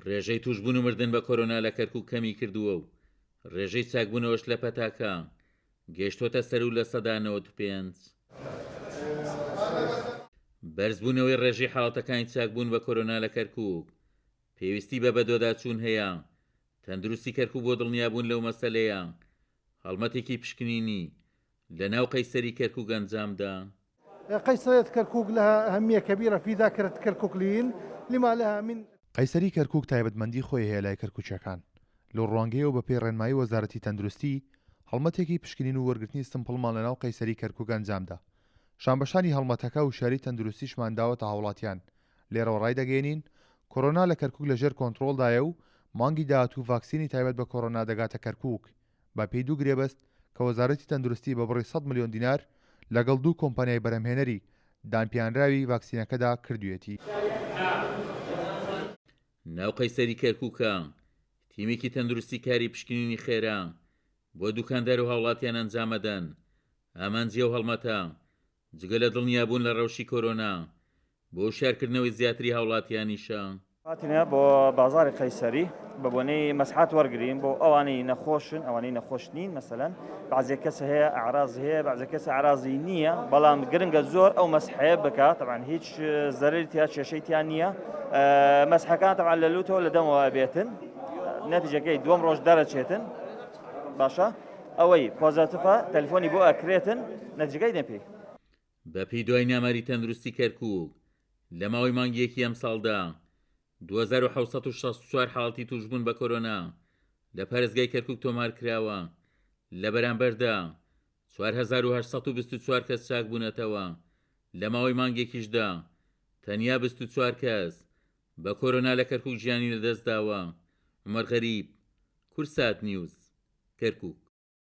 ڕێژەی توشبوون و مردن بە کۆرۆنا لە کەرکووک کەمی کردووە و ڕێژەی چاکبوونەوەش لە پەتاکە گەیشتۆتە سەر و لە سەدا 95. بەرزبوونەوەی ڕێژەی حاڵەتەکانی چاکبوون بە کۆرۆنا لە کەرکووک پێویستی بە بەدۆداچوون هەیە. تەندروستی کەرکووک بۆ دڵنیابوون لەو مەسەلەیە هەڵمەتێکی پشکنینی لە ناو قەیسەری کەرکووک ئەنجامدا. قيصرية كركوك لها أهمية كبيرة في ذاكرة كركوكليين لما لها من قەیسەری کەرکووک تایبەتمەندی خۆی هەیە لای کەرکووچەکان. لەو ڕوانگەیەوە بەپێی ڕێنمایی وەزارەتی تەندروستی هەڵمەتێکی پشکنین و وەرگرتنی سمپڵمان لە ناو قەیسەری کەرکووک ئەنجامدا. شانبەشانی هەڵمەتەکە و شاری تەندروستیشمان داوەتە هاوڵاتیان. لێرەوە ڕای دەگەێنین کۆرۆنا لە کەرکووک لەژێر کۆنتڕۆڵدایە و مانگی داهاتوو ڤاکسینی تایبەت بە کۆرۆنا دەگاتە کەرکووک. بە پێی دوو گرێبەست کە وەزارەتی تەندروستی بە بڕی 100 ملیۆن دینار لەگەڵ دوو کۆمپانیای بەرهەمهێنەری دانپیانراوی ڤاکسینەکەدا کردوێتی. ناو قەیسەری کەرکووکە تیمێکی تەندروستی کاری پشکنینی خێرا بۆ دوکاندار و هاوڵاتیان ئەنجامەدەن. ئامانجیە و هەڵمەتە جگە لە دڵنیابوون لە ڕەوشی کۆرۆنا بۆ شارکردنەوەی زیاتری هاوڵاتیانیشە. هاتینە بۆ بازاری قەیسەری بە بۆنەی مەسحات وەرگرین بۆ ئەوانەی نەخۆشن ئەوانەی نەخۆش نین مەسەلەن بعضێک کەس هەیە ئەعراض هەیە بعضێک کەس ئەعرازی نییە بەڵام گرنگە زۆر ئەو مەسحەیە بکات طبعاً هیچ زەرری تیا کێشەی تیان نییە. مەسحەکان طبعاً لە لوتەوە لە دەمەوە بێتن نەتیجەکەی دووەم ڕۆژ دەرەچێتن باشە ئەوەی پۆزەتیڤە تەلفۆنی بۆ ئەکرێتن نەتیجەکەی نەپێی. بەپێی دوای ناماری تەندروستی کەرکووک لە ماوەی مانگیەکی ئەم ساڵدا 2764 حاڵەتی توشبوون بە کۆرۆنا لە پارێزگای کەرکووک تۆمار کراوە. لە بەرامبەردا 4824 کەس چاک بوونەتەوە. لە ماوەی مانگێکیشدا تەنیا 24 کەس بە کۆرۆنا لە کەرکووک ژیانی لەدەستداوە. عومەر غەریب، کورسات نیوز، کەرکووک.